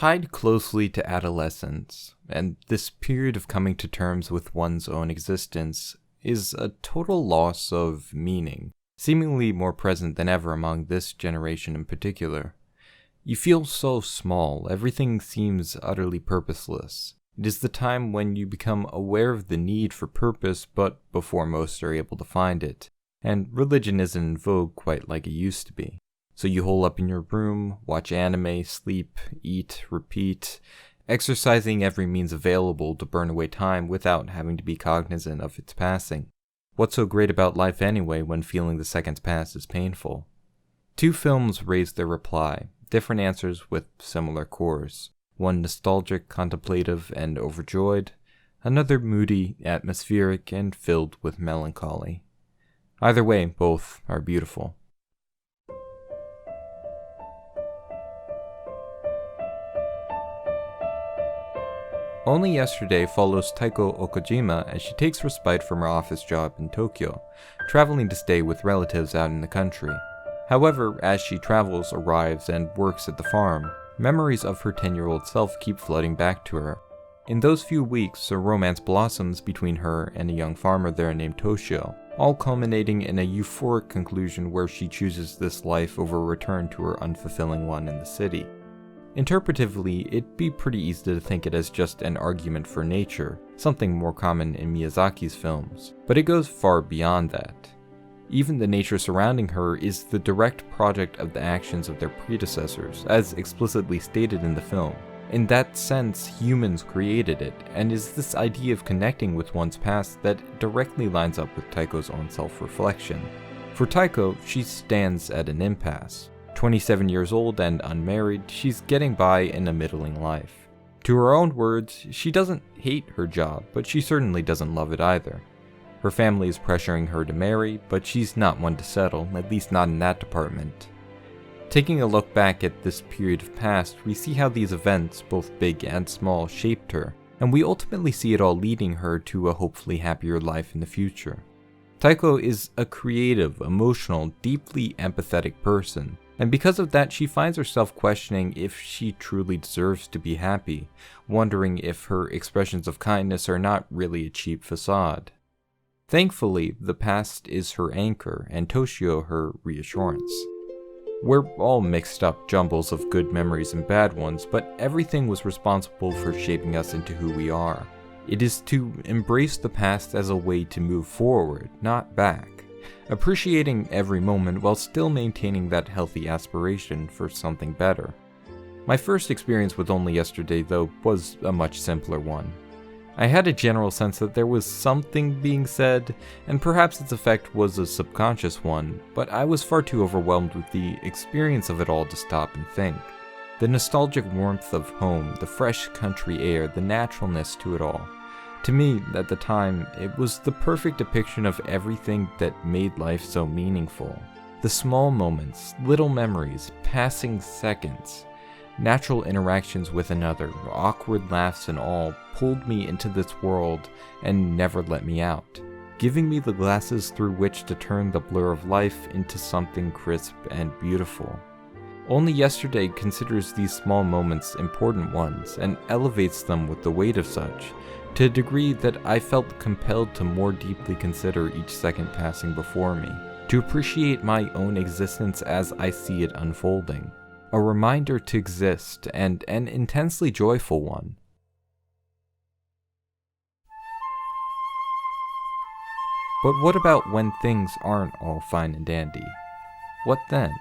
tied closely to adolescence, and this period of coming to terms with one's own existence is a total loss of meaning, seemingly more present than ever among this generation in particular. You feel so small, everything seems utterly purposeless. It is the time when you become aware of the need for purpose, but before most are able to find it, and religion isn't in vogue quite like it used to be. So you hole up in your room, watch anime, sleep, eat, repeat, exercising every means available to burn away time without having to be cognizant of its passing. What's so great about life anyway when feeling the seconds pass is painful? Two films raised their reply, different answers with similar cores. One nostalgic, contemplative, and overjoyed, another moody, atmospheric, and filled with melancholy. Either way, both are beautiful. Only Yesterday follows Taiko Okojima as she takes respite from her office job in Tokyo, traveling to stay with relatives out in the country. However, as she travels, arrives, and works at the farm, memories of her 10-year-old self keep flooding back to her. In those few weeks, a romance blossoms between her and a young farmer there named Toshio, all culminating in a euphoric conclusion where she chooses this life over a return to her unfulfilling one in the city. Interpretively, it'd be pretty easy to think it as just an argument for nature, something more common in Miyazaki's films, but it goes far beyond that. Even the nature surrounding her is the direct product of the actions of their predecessors, as explicitly stated in the film. In that sense, humans created it, and is this idea of connecting with one's past that directly lines up with Taiko's own self-reflection. For Taiko, she stands at an impasse. 27 years old and unmarried, she's getting by in a middling life. To her own words, she doesn't hate her job, but she certainly doesn't love it either. Her family is pressuring her to marry, but she's not one to settle, at least not in that department. Taking a look back at this period of past, we see how these events, both big and small, shaped her, and we ultimately see it all leading her to a hopefully happier life in the future. Taiko is a creative, emotional, deeply empathetic person, and because of that she finds herself questioning if she truly deserves to be happy, wondering if her expressions of kindness are not really a cheap facade. Thankfully, the past is her anchor, and Toshio her reassurance. We're all mixed up jumbles of good memories and bad ones, but everything was responsible for shaping us into who we are. It is to embrace the past as a way to move forward, not back, appreciating every moment while still maintaining that healthy aspiration for something better. My first experience with Only Yesterday, though, was a much simpler one. I had a general sense that there was something being said, and perhaps its effect was a subconscious one, but I was far too overwhelmed with the experience of it all to stop and think. The nostalgic warmth of home, the fresh country air, the naturalness to it all. To me, at the time, it was the perfect depiction of everything that made life so meaningful. The small moments, little memories, passing seconds, natural interactions with another, awkward laughs and all, pulled me into this world and never let me out, giving me the glasses through which to turn the blur of life into something crisp and beautiful. Only Yesterday considers these small moments important ones and elevates them with the weight of such, to a degree that I felt compelled to more deeply consider each second passing before me, to appreciate my own existence as I see it unfolding. A reminder to exist, and an intensely joyful one. But what about when things aren't all fine and dandy? What then?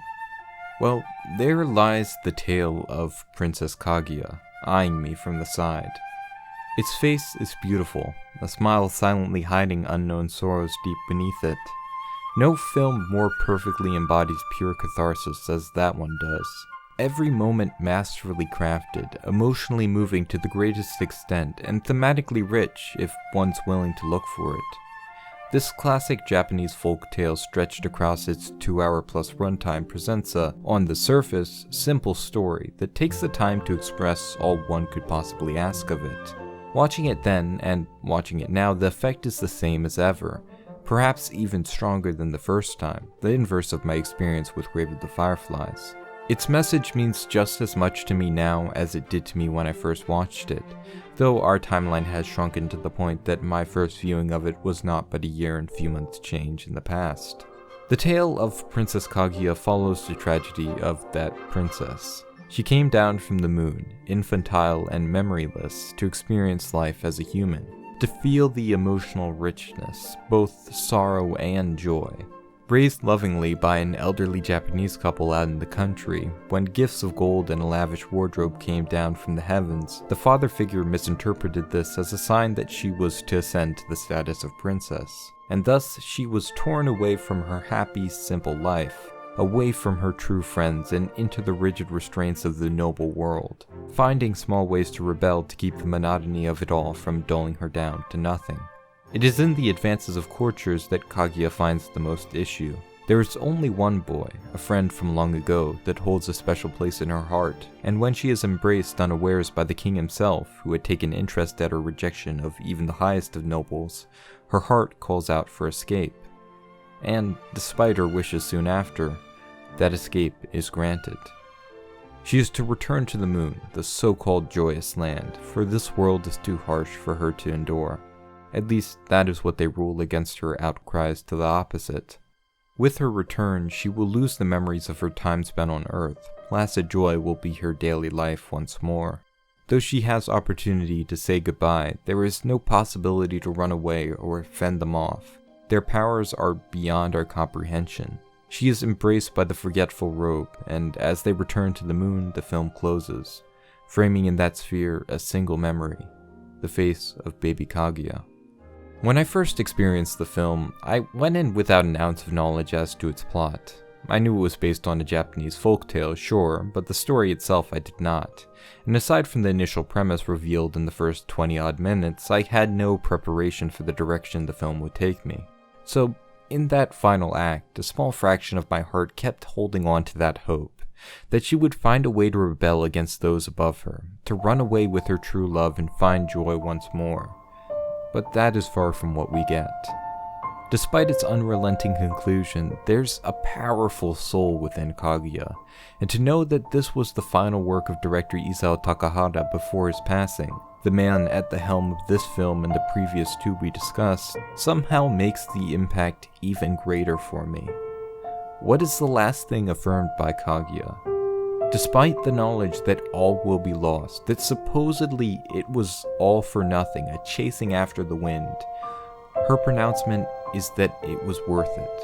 Well, there lies the tale of Princess Kaguya, eyeing me from the side. Its face is beautiful, a smile silently hiding unknown sorrows deep beneath it. No film more perfectly embodies pure catharsis as that one does. Every moment masterfully crafted, emotionally moving to the greatest extent, and thematically rich if one's willing to look for it. This classic Japanese folk tale stretched across its 2-hour-plus runtime presents a, on the surface, simple story that takes the time to express all one could possibly ask of it. Watching it then, and watching it now, the effect is the same as ever, perhaps even stronger than the first time, the inverse of my experience with Grave of the Fireflies. Its message means just as much to me now as it did to me when I first watched it, though our timeline has shrunken to the point that my first viewing of it was not but a year and few months change in the past. The tale of Princess Kaguya follows the tragedy of that princess. She came down from the moon, infantile and memoryless, to experience life as a human, to feel the emotional richness, both sorrow and joy. Raised lovingly by an elderly Japanese couple out in the country, when gifts of gold and a lavish wardrobe came down from the heavens, the father figure misinterpreted this as a sign that she was to ascend to the status of princess, and thus she was torn away from her happy, simple life, away from her true friends and into the rigid restraints of the noble world, finding small ways to rebel to keep the monotony of it all from dulling her down to nothing. It is in the advances of courtiers that Kaguya finds the most issue. There is only one boy, a friend from long ago, that holds a special place in her heart, and when she is embraced unawares by the king himself, who had taken interest at her rejection of even the highest of nobles, her heart calls out for escape. And, despite her wishes soon after, that escape is granted. She is to return to the moon, the so-called joyous land, for this world is too harsh for her to endure. At least, that is what they rule against her outcries to the opposite. With her return, she will lose the memories of her time spent on Earth. Placid joy will be her daily life once more. Though she has opportunity to say goodbye, there is no possibility to run away or fend them off. Their powers are beyond our comprehension. She is embraced by the forgetful robe, and as they return to the moon, the film closes, framing in that sphere a single memory, the face of baby Kaguya. When I first experienced the film, I went in without an ounce of knowledge as to its plot. I knew it was based on a Japanese folktale, sure, but the story itself I did not. And aside from the initial premise revealed in the first 20-odd minutes, I had no preparation for the direction the film would take me. So, in that final act, a small fraction of my heart kept holding on to that hope, that she would find a way to rebel against those above her, to run away with her true love and find joy once more. But that is far from what we get. Despite its unrelenting conclusion, there's a powerful soul within Kaguya, and to know that this was the final work of director Isao Takahata before his passing, the man at the helm of this film and the previous two we discussed, somehow makes the impact even greater for me. What is the last thing affirmed by Kaguya? Despite the knowledge that all will be lost, that supposedly it was all for nothing, a chasing after the wind, her pronouncement is that it was worth it.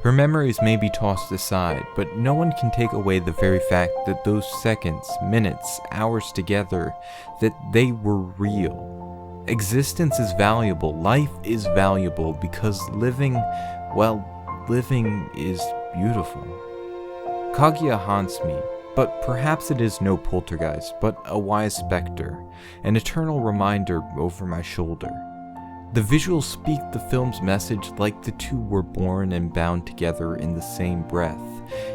Her memories may be tossed aside, but no one can take away the very fact that those seconds, minutes, hours together, that they were real. Existence is valuable, life is valuable, because living is beautiful. Kaguya haunts me, but perhaps it is no poltergeist, but a wise specter, an eternal reminder over my shoulder. The visuals speak the film's message like the two were born and bound together in the same breath.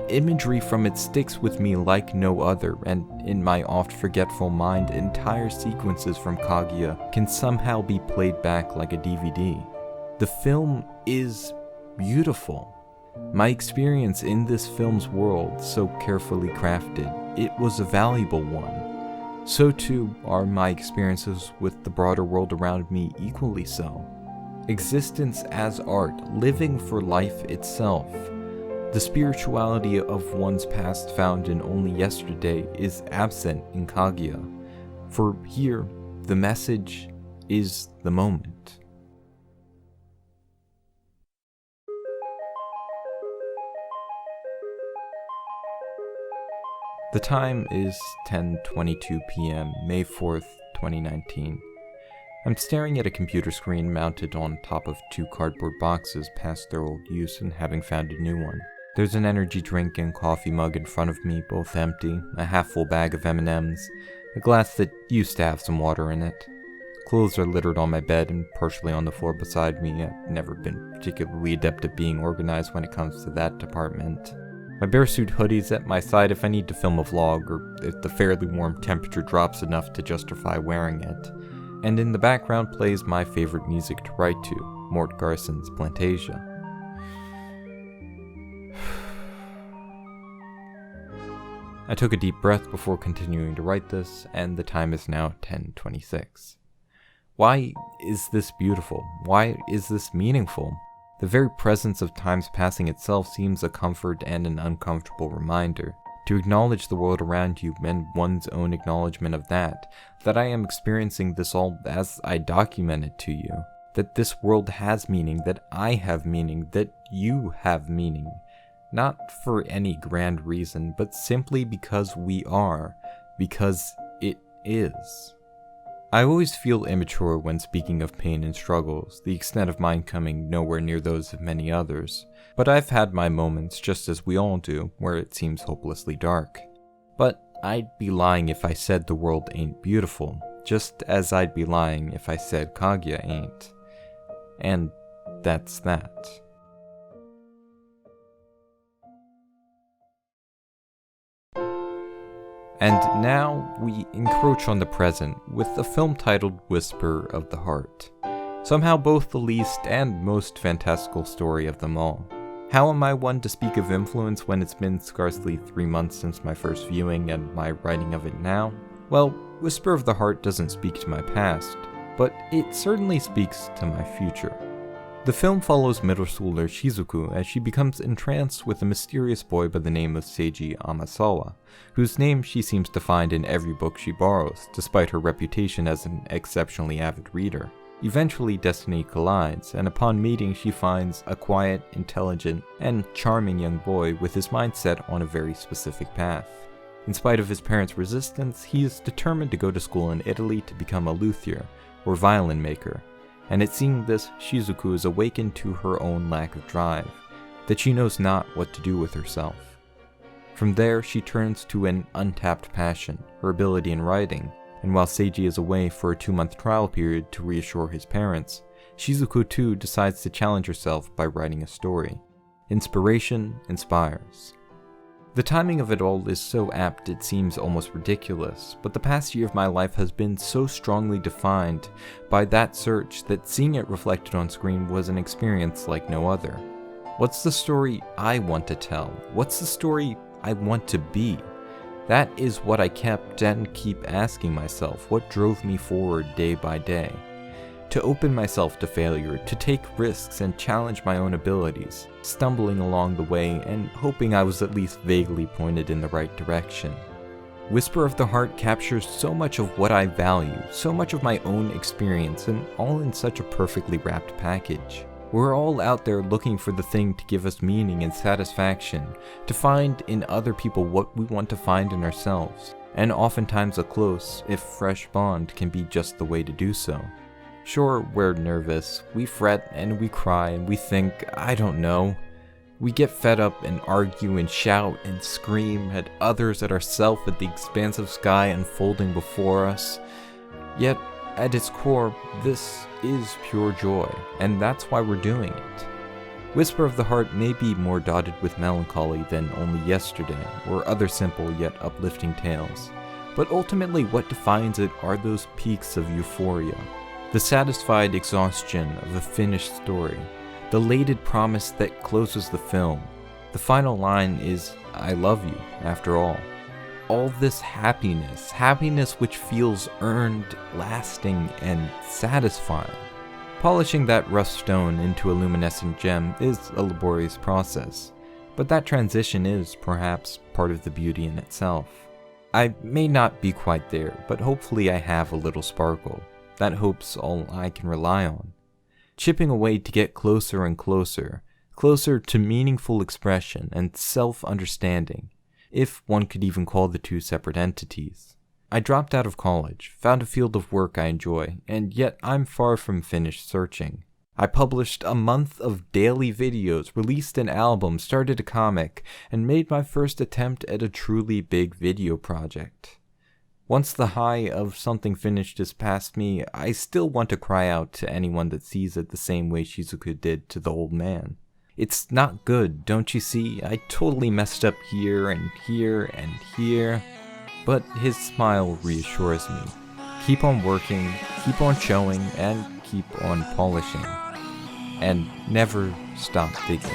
Imagery from it sticks with me like no other, and in my oft-forgetful mind, entire sequences from Kaguya can somehow be played back like a DVD. The film is beautiful. My experience in this film's world, so carefully crafted, it was a valuable one. So too are my experiences with the broader world around me equally so. Existence as art, living for life itself. The spirituality of one's past found in only yesterday is absent in Kaguya, for here, the message is the moment. The time is 10:22 p.m., May 4th, 2019. I'm staring at a computer screen mounted on top of two cardboard boxes past their old use and having found a new one. There's an energy drink and coffee mug in front of me, both empty, a half-full bag of M&Ms, a glass that used to have some water in it. Clothes are littered on my bed and partially on the floor beside me. I've never been particularly adept at being organized when it comes to that department. My bearsuit hoodie's at my side if I need to film a vlog, or if the fairly warm temperature drops enough to justify wearing it. And in the background plays my favorite music to write to, Mort Garson's Plantasia. I took a deep breath before continuing to write this, and the time is now 10:26. Why is this beautiful? Why is this meaningful? The very presence of time's passing itself seems a comfort and an uncomfortable reminder. To acknowledge the world around you and one's own acknowledgement of that I am experiencing this all as I document it to you. That this world has meaning, that I have meaning, that you have meaning. Not for any grand reason, but simply because we are, because it is. I always feel immature when speaking of pain and struggles, the extent of mine coming nowhere near those of many others, but I've had my moments, just as we all do, where it seems hopelessly dark. But I'd be lying if I said the world ain't beautiful, just as I'd be lying if I said Kaguya ain't. And that's that. And now we encroach on the present with a film titled Whisper of the Heart. Somehow both the least and most fantastical story of them all. How am I one to speak of influence when it's been scarcely 3 months since my first viewing and my writing of it now? Well, Whisper of the Heart doesn't speak to my past, but it certainly speaks to my future. The film follows middle schooler Shizuku as she becomes entranced with a mysterious boy by the name of Seiji Amasawa, whose name she seems to find in every book she borrows, despite her reputation as an exceptionally avid reader. Eventually, destiny collides, and upon meeting she finds a quiet, intelligent, and charming young boy with his mind set on a very specific path. In spite of his parents' resistance, he is determined to go to school in Italy to become a luthier, or violin maker. And at seeing this, Shizuku is awakened to her own lack of drive, that she knows not what to do with herself. From there, she turns to an untapped passion, her ability in writing, and while Seiji is away for a 2-month trial period to reassure his parents, Shizuku too decides to challenge herself by writing a story. Inspiration inspires. The timing of it all is so apt it seems almost ridiculous, but the past year of my life has been so strongly defined by that search that seeing it reflected on screen was an experience like no other. What's the story I want to tell? What's the story I want to be? That is what I kept and keep asking myself, what drove me forward day by day. To open myself to failure, to take risks and challenge my own abilities, stumbling along the way and hoping I was at least vaguely pointed in the right direction. Whisper of the Heart captures so much of what I value, so much of my own experience, and all in such a perfectly wrapped package. We're all out there looking for the thing to give us meaning and satisfaction, to find in other people what we want to find in ourselves, and oftentimes a close, if fresh bond can be just the way to do so. Sure, we're nervous, we fret and we cry and we think, I don't know. We get fed up and argue and shout and scream at others, at ourselves, at the expansive sky unfolding before us. Yet, at its core, this is pure joy, and that's why we're doing it. Whisper of the Heart may be more dotted with melancholy than Only Yesterday, or other simple yet uplifting tales, but ultimately what defines it are those peaks of euphoria. The satisfied exhaustion of a finished story, the elated promise that closes the film. The final line is, I love you, after all. All this happiness which feels earned, lasting, and satisfying. Polishing that rough stone into a luminescent gem is a laborious process, but that transition is, perhaps, part of the beauty in itself. I may not be quite there, but hopefully I have a little sparkle. That hope's all I can rely on. Chipping away to get closer and closer to meaningful expression and self-understanding, if one could even call the two separate entities. I dropped out of college, found a field of work I enjoy, and yet I'm far from finished searching. I published a month of daily videos, released an album, started a comic, and made my first attempt at a truly big video project. Once the high of something finished is past me, I still want to cry out to anyone that sees it the same way Shizuku did to the old man. It's not good, don't you see? I totally messed up here and here and here. But his smile reassures me. Keep on working, keep on showing, and keep on polishing. And never stop digging.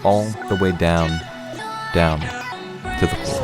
All the way down to the core.